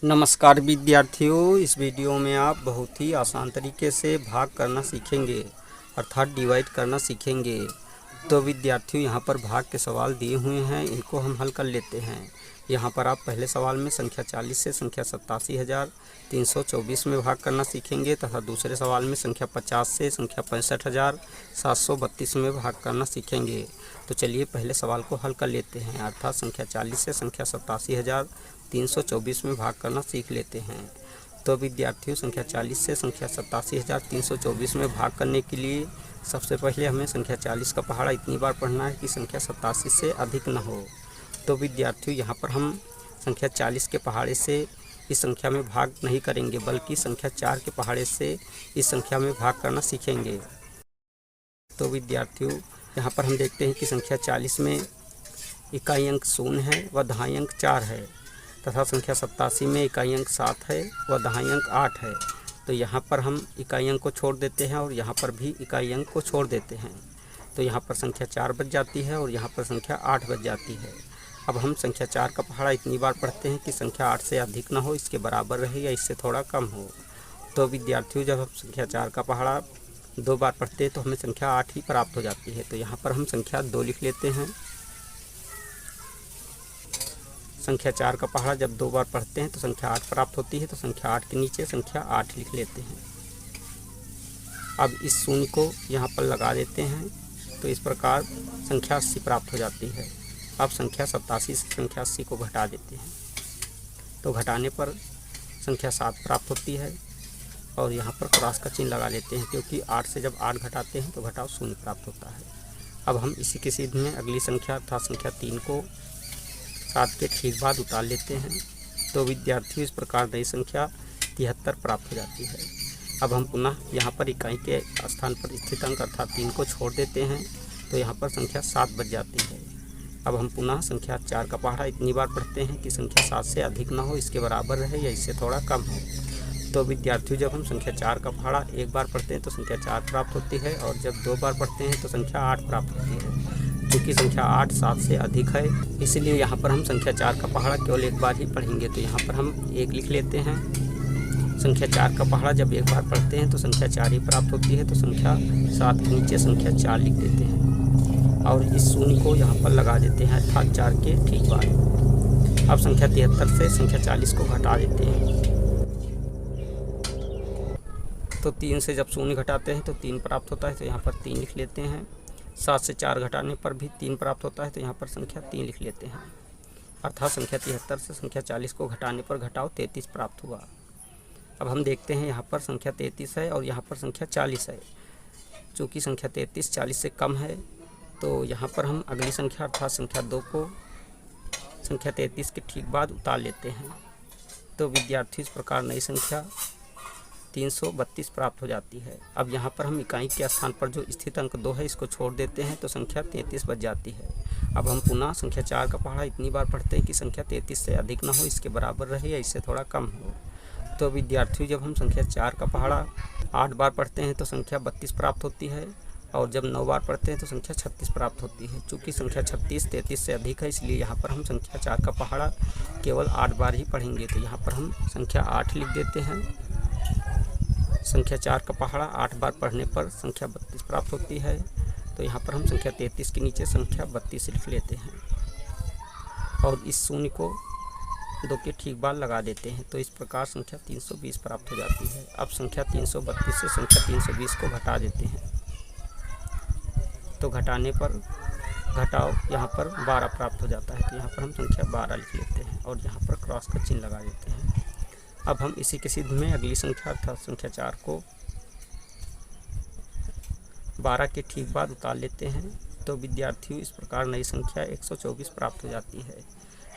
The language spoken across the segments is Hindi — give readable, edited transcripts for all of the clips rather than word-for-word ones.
नमस्कार विद्यार्थियों, इस वीडियो में आप बहुत ही आसान तरीके से भाग करना सीखेंगे अर्थात डिवाइड करना सीखेंगे। तो विद्यार्थियों, यहाँ पर भाग के सवाल दिए हुए हैं, इनको हम हल कर लेते हैं। यहाँ पर आप पहले सवाल में संख्या 40 से संख्या 87,324 में भाग करना सीखेंगे तथा दूसरे सवाल में संख्या 50 से संख्या 65,732 में भाग करना सीखेंगे। तो चलिए पहले सवाल को हल कर लेते हैं, अर्थात संख्या 40 से संख्या 87,324 में भाग करना सीख लेते हैं। तो विद्यार्थियों, संख्या 40 से संख्या 87,324 में भाग करने के लिए सबसे पहले हमें संख्या 40 का पहाड़ा इतनी बार पढ़ना है कि संख्या 87 से अधिक न हो। तो विद्यार्थियों, यहाँ पर हम संख्या 40 के पहाड़े से इस संख्या में भाग नहीं करेंगे, बल्कि संख्या 4 के पहाड़े से इस संख्या में भाग करना सीखेंगे। तो विद्यार्थियों, यहाँ पर हम देखते हैं कि संख्या 40 में इकाई अंक 0 है व दहाई अंक 4 है तथा संख्या 87 में इकाई अंक 7 है व दहाई अंक 8 है। तो यहाँ पर हम इकाई अंक को छोड़ देते हैं और यहाँ पर भी इकाई अंक को छोड़ देते हैं। तो यहाँ पर संख्या 4 बच जाती है और यहाँ पर संख्या 8 बच जाती है। अब हम संख्या 4 का पहाड़ा इतनी बार पढ़ते हैं कि संख्या 8 से अधिक ना हो, इसके बराबर रहे या इससे थोड़ा कम हो। तो विद्यार्थियों, जब हम संख्या 4 का पहाड़ा 2 बार पढ़ते हैं तो हमें संख्या 8 ही प्राप्त हो जाती है। तो यहाँ पर हम संख्या 2 लिख लेते हैं। संख्या 4 का पहाड़ा जब 2 बार पढ़ते हैं तो संख्या 8 प्राप्त होती है, तो संख्या 8 के नीचे संख्या 8 लिख लेते हैं। अब इस शून्य को यहाँ पर लगा देते हैं, तो इस प्रकार संख्या 80 प्राप्त हो जाती है। अब संख्या 87 से संख्या 80 को घटा देते हैं, तो घटाने पर संख्या 7 प्राप्त होती है और यहाँ पर क्रॉस का चिन्ह लगा लेते हैं, क्योंकि 8 से जब 8 घटाते हैं तो घटाव 0 प्राप्त होता है। अब हम इसी के सीध में अगली संख्या अर्थात संख्या 3 को 7 के ठीक बाद उतार लेते हैं। तो विद्यार्थियों, इस प्रकार नई संख्या 73 प्राप्त हो जाती है। अब हम पुनः यहाँ पर इकाई के स्थान पर स्थित अंक अर्थात 3 को छोड़ देते हैं, तो यहाँ पर संख्या 7 बच जाती है। अब हम पुनः संख्या 4 का पहाड़ा इतनी बार पढ़ते हैं कि संख्या 7 से अधिक ना हो, इसके बराबर रहे या इससे थोड़ा कम हो। तो विद्यार्थियों, जब हम संख्या 4 का पहाड़ा 1 बार पढ़ते हैं तो संख्या 4 प्राप्त होती है और जब 2 बार पढ़ते हैं तो संख्या 8 प्राप्त होती है। क्योंकि संख्या 8 7 से अधिक है, इसलिए यहाँ पर हम संख्या 4 का पहाड़ा केवल 1 बार ही पढ़ेंगे। तो यहाँ पर हम 1 लिख लेते हैं। संख्या 4 का पहाड़ा जब 1 बार पढ़ते हैं तो संख्या 4 ही प्राप्त होती है, तो संख्या 7 के नीचे संख्या 4 लिख देते हैं और इस शून्य को यहाँ पर लगा देते हैं अर्थात 4 के ठीक बाद। अब संख्या 73 से संख्या 40 को घटा देते हैं, तो 3 से जब शून्य घटाते हैं तो 3 प्राप्त होता है, तो यहाँ पर 3 लिख लेते हैं। 7 से 4 घटाने पर भी 3 प्राप्त होता है, तो यहाँ पर संख्या 3 लिख लेते हैं। अर्थात संख्या 73 से संख्या 40 को घटाने पर घटाव 33 प्राप्त हुआ। अब हम देखते हैं, यहाँ पर संख्या 33 है और यहाँ पर संख्या 40 है। चूँकि संख्या 33 40 से कम है, तो यहाँ पर हम अगली संख्या अर्थात संख्या 2 को संख्या 33 के ठीक बाद उतार लेते हैं। तो विद्यार्थी, इस प्रकार नई संख्या 332 प्राप्त हो जाती है। अब यहाँ पर हम इकाई के स्थान पर जो स्थित अंक 2 है इसको छोड़ देते हैं, तो संख्या 33 बच जाती है। अब हम पुनः संख्या 4 का पहाड़ा इतनी बार पढ़ते हैं कि संख्या 33 से अधिक ना हो, इसके बराबर रहे या इससे थोड़ा कम हो। तो विद्यार्थियों, जब हम संख्या 4 का पहाड़ा 8 बार पढ़ते हैं तो संख्या 32 प्राप्त होती है और जब 9 बार पढ़ते हैं तो संख्या 36 प्राप्त होती है। चूँकि संख्या 36 33 से अधिक है, इसलिए यहाँ पर हम संख्या 4 का पहाड़ा केवल 8 बार ही पढ़ेंगे। तो यहाँ पर हम संख्या 8 लिख देते हैं। संख्या 4 का पहाड़ा 8 बार पढ़ने पर संख्या 32 प्राप्त होती है, तो यहाँ पर हम संख्या 33 के नीचे संख्या 32 लिख लेते हैं और इस शून्य को 2 के ठीक बाद लगा देते हैं। तो इस प्रकार संख्या 320 प्राप्त हो जाती है। अब संख्या 332 से संख्या 320 को घटा देते हैं, तो घटाने पर घटाव यहाँ पर 12 प्राप्त हो जाता है, तो यहाँ पर हम संख्या 12 लिख लेते हैं और यहाँ पर क्रॉस का चिन्ह लगा देते हैं। अब हम इसी के सिद्ध में अगली संख्या अर्थात संख्या 4 को 12 के ठीक बाद उतार लेते हैं। तो विद्यार्थियों, इस प्रकार नई संख्या 124 प्राप्त हो जाती है।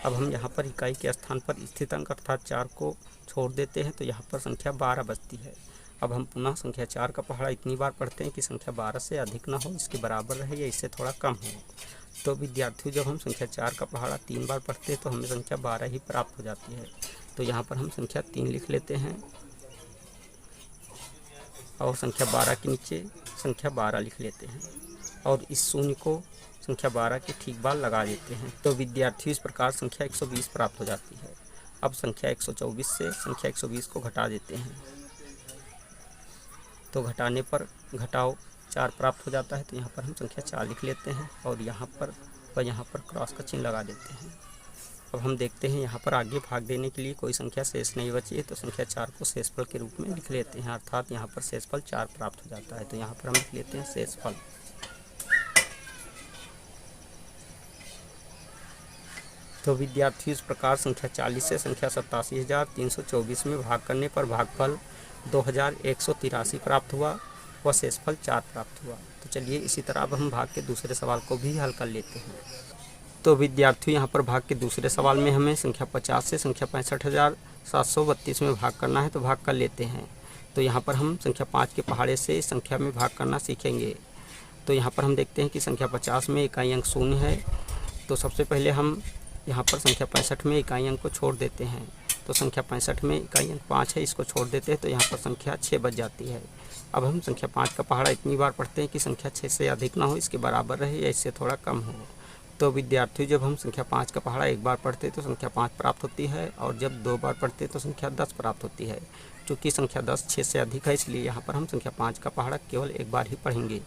अब हम यहाँ पर इकाई के स्थान पर स्थित अंक अर्थात 4 को छोड़ देते हैं, तो यहाँ पर संख्या 12 बचती है। अब हम पुनः संख्या 4 का पहाड़ा इतनी बार पढ़ते हैं कि संख्या 12 से अधिक ना हो, इसके बराबर रहे या इससे थोड़ा कम हो। तो विद्यार्थियों, जब हम संख्या 4 का पहाड़ा 3 बार पढ़ते हैं तो हमें संख्या 12 ही प्राप्त हो जाती है। तो यहाँ पर हम संख्या 3 लिख लेते हैं और संख्या 12 के नीचे संख्या 12 लिख लेते हैं और इस शून्य को संख्या 12 के ठीक बाद लगा देते हैं। तो विद्यार्थियों, इस प्रकार संख्या 120 प्राप्त हो जाती है। अब संख्या 124 से संख्या 120 को घटा देते हैं, तो घटाने पर घटाओ 4 प्राप्त हो जाता है, तो यहाँ पर हम संख्या 4 लिख लेते हैं और यहाँ पर क्रॉस का चिन्ह लगा देते हैं। अब हम देखते हैं यहाँ पर आगे भाग देने के लिए कोई संख्या शेष नहीं बची है, तो संख्या 4 को शेषफल के रूप में लिख लेते हैं, अर्थात यहाँ पर शेषफल 4 प्राप्त हो जाता है, तो यहाँ पर हम लिख लेते हैं शेषफल। तो विद्यार्थी, इस प्रकार संख्या 40 से संख्या 87,324 में भाग करने पर भागफल 2183 प्राप्त हुआ व शेषफल 4 प्राप्त हुआ। तो चलिए इसी तरह अब हम भाग के दूसरे सवाल को भी हल कर लेते हैं। तो विद्यार्थियों, यहाँ पर भाग के दूसरे सवाल में हमें संख्या 50 से संख्या 65,732 में भाग करना है, तो भाग कर लेते हैं। तो यहाँ पर हम संख्या 5 के पहाड़े से इस संख्या में भाग करना सीखेंगे। तो यहाँ पर हम देखते हैं कि संख्या 50 में इकाई अंक 0 है, तो सबसे पहले हम यहाँ पर संख्या 65 में इकाई अंक को छोड़ देते हैं। तो संख्या 65 में इकाई अंक 5 है, इसको छोड़ देते हैं, तो यहाँ पर संख्या 6 बच जाती है। अब हम संख्या 5 का पहाड़ा इतनी बार पढ़ते हैं कि संख्या 6 से अधिक ना हो, इसके बराबर रहे या इससे थोड़ा कम हो। तो विद्यार्थियों, जब हम संख्या 5 का पहाड़ा एक बार पढ़ते हैं तो संख्या 5 प्राप्त होती है, और जब 2 बार पढ़ते हैं तो संख्या 10 प्राप्त होती है। चूँकि संख्या 10 6 से अधिक है, इसलिए यहाँ पर हम संख्या 5 का पहाड़ा केवल एक बार ही पढ़ेंगे।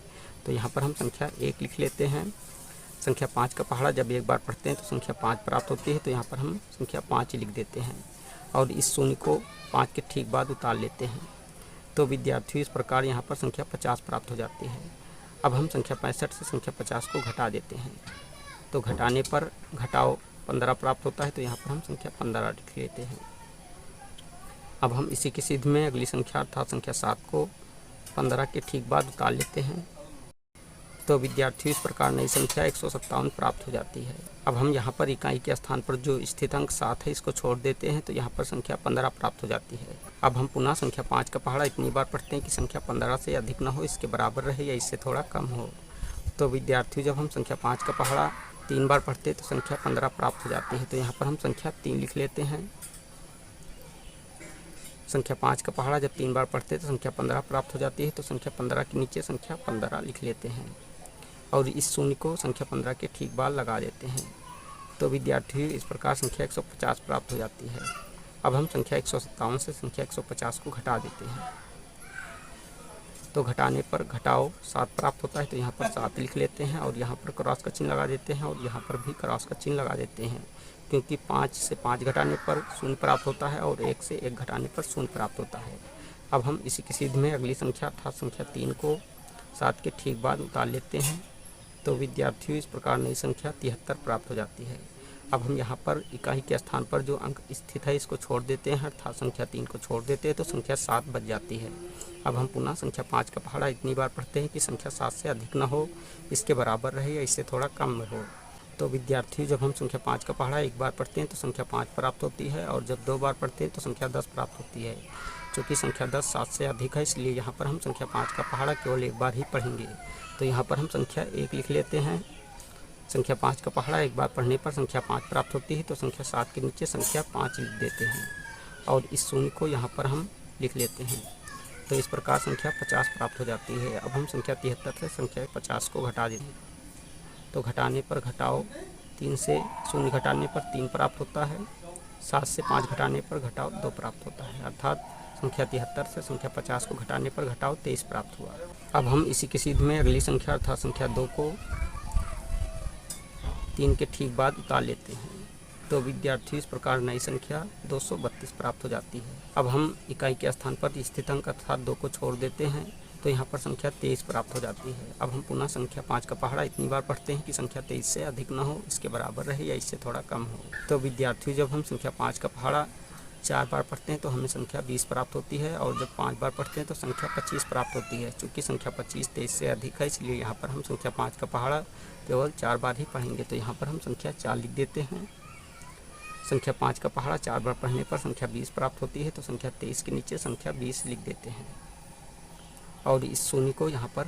तो यहाँ पर हम संख्या 1 लिख लेते हैं। संख्या 5 का पहाड़ा जब एक बार पढ़ते हैं तो संख्या 5 प्राप्त होती है, तो यहाँ पर हम संख्या 5 लिख देते हैं और इस शून्य को 5 के ठीक बाद उतार लेते हैं। तो विद्यार्थियों, इस प्रकार यहाँ पर संख्या 50 प्राप्त हो जाती है। अब हम संख्या 65 से संख्या 50 को घटा देते हैं, तो घटाने पर घटाओ 15 प्राप्त होता है, तो यहाँ पर हम संख्या 15 लिख लेते हैं। अब हम इसी की सीध में अगली संख्या अर्थात संख्या 7 को 15 के ठीक बाद उतार लेते हैं। तो विद्यार्थियों, इस प्रकार नई संख्या 157 प्राप्त हो जाती है। अब हम यहाँ पर इकाई के स्थान पर जो स्थित अंक 7 है, इसको छोड़ देते हैं, तो यहाँ पर संख्या 15 प्राप्त हो जाती है। अब हम पुनः संख्या 5 का पहाड़ा इतनी बार पढ़ते हैं कि संख्या 15 से अधिक न हो, इसके बराबर रहे या इससे थोड़ा कम हो। तो विद्यार्थियों, जब हम संख्या 5 का पहाड़ा 3 बार पढ़ते हैं तो संख्या 15 प्राप्त हो जाती है, तो यहाँ पर हम संख्या 3 लिख लेते हैं। संख्या 5 का पहाड़ा जब 3 बार पढ़ते हैं तो संख्या 15 प्राप्त हो जाती है, तो संख्या 15 के नीचे संख्या 15 लिख लेते हैं और इस शून्य को संख्या 15 के ठीक बाद लगा देते हैं। तो विद्यार्थियों, इस प्रकार संख्या 150 प्राप्त हो जाती है। अब हम संख्या 157 से संख्या 150 को घटा देते हैं, तो घटाने पर घटाओ 7 प्राप्त होता है, तो यहाँ पर 7 लिख लेते हैं और यहाँ पर क्रॉस का चिन्ह लगा देते हैं और यहाँ पर भी क्रॉस का चिन्ह लगा देते हैं, क्योंकि 5 से 5 घटाने पर 0 प्राप्त होता है और 1 से 1 घटाने पर 0 प्राप्त होता है। अब हम इसी की सीध में अगली संख्या अर्थात संख्या 3 को 7 के ठीक बाद उतार लेते हैं। तो विद्यार्थियों, इस प्रकार नई संख्या 73 प्राप्त हो जाती है। अब हम यहाँ पर इकाई के स्थान पर जो अंक स्थित है इसको छोड़ देते हैं, अर्थात संख्या 3 को छोड़ देते हैं, तो संख्या 7 बच जाती है। अब हम पुनः संख्या 5 का पहाड़ा इतनी बार पढ़ते हैं कि संख्या 7 से अधिक न हो, इसके बराबर रहे या इससे थोड़ा कम हो। तो विद्यार्थियों, जब हम संख्या 5 का पहाड़ा एक बार पढ़ते हैं तो संख्या 5 प्राप्त होती है और जब 2 बार पढ़ते हैं तो संख्या 10 प्राप्त होती है। चूँकि संख्या 10 7 से अधिक है, इसलिए यहाँ पर हम संख्या 5 का पहाड़ा केवल एक बार ही पढ़ेंगे। तो यहाँ पर हम संख्या 1 लिख लेते हैं। संख्या 5 का पहाड़ा एक बार पढ़ने पर संख्या 5 प्राप्त होती है, तो संख्या 7 के नीचे संख्या 5 लिख देते हैं और इस शून्य को यहाँ पर हम लिख लेते हैं। तो इस प्रकार संख्या 50 प्राप्त हो जाती है। अब हम संख्या 73 से संख्या 50 को घटा देते हैं, तो घटाने पर घटाओ 3 से 0 घटाने पर 3 प्राप्त होता है, 7 से 5 घटाने पर घटाओ 2 प्राप्त होता है, अर्थात संख्या 73 से संख्या 50 को घटाने पर घटाओ 23 प्राप्त हुआ। अब हम इसी के सीध में अगली संख्या अर्थात संख्या 2 को 3 के ठीक बाद उतार लेते हैं। तो विद्यार्थी, इस प्रकार नई संख्या 232 प्राप्त हो जाती है। अब हम इकाई के स्थान पर स्थित अंक अर्थात 2 को छोड़ देते हैं, तो यहाँ पर संख्या 23 प्राप्त हो जाती है। अब हम पुनः संख्या 5 का पहाड़ा इतनी बार पढ़ते हैं कि संख्या 23 से अधिक न हो, इसके बराबर रहे या इससे थोड़ा कम हो। तो विद्यार्थियों, जब हम संख्या 5 का पहाड़ा 4 बार पढ़ते हैं तो हमें संख्या 20 प्राप्त होती है और जब 5 बार पढ़ते हैं तो संख्या 25 प्राप्त होती है। चूँकि संख्या 25 23 से अधिक है, इसलिए यहाँ पर हम संख्या 5 का पहाड़ा केवल 4 बार ही पढ़ेंगे। तो यहाँ पर हम संख्या 4 लिख देते हैं। संख्या 5 का पहाड़ा 4 बार पढ़ने पर संख्या 20 प्राप्त होती है, तो संख्या 23 के नीचे संख्या 20 लिख देते हैं और इस शून्य को यहाँ पर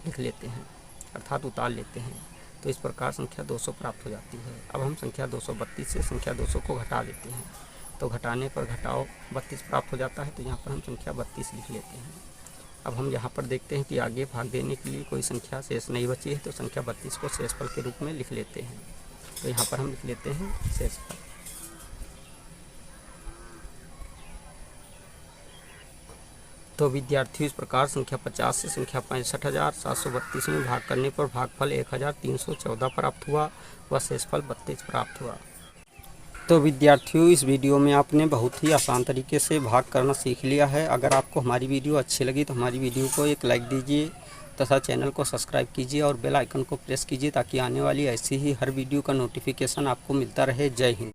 लिख लेते हैं, अर्थात उतार लेते हैं। तो इस प्रकार संख्या 200 प्राप्त हो जाती है। अब हम संख्या 232 से संख्या 200 को घटा देते हैं, तो घटाने पर घटाओ 32 प्राप्त हो जाता है, तो यहाँ पर हम संख्या 32 लिख लेते हैं। अब हम यहाँ पर देखते हैं कि आगे भाग देने के लिए कोई संख्या शेष नहीं बची है, तो संख्या 32 को शेषफल के रूप में लिख लेते हैं। तो यहाँ पर हम लिख लेते हैं शेषफल। तो विद्यार्थियों, इस प्रकार संख्या 50 से संख्या 65,732 में भाग करने पर भागफल 1314 प्राप्त हुआ व शेषफल 32 प्राप्त हुआ। तो विद्यार्थियों, इस वीडियो में आपने बहुत ही आसान तरीके से भाग करना सीख लिया है। अगर आपको हमारी वीडियो अच्छी लगी तो हमारी वीडियो को एक लाइक दीजिए तथा चैनल को सब्सक्राइब कीजिए और बेल आइकन को प्रेस कीजिए ताकि आने वाली ऐसी ही हर वीडियो का नोटिफिकेशन आपको मिलता रहे। जय हिंद।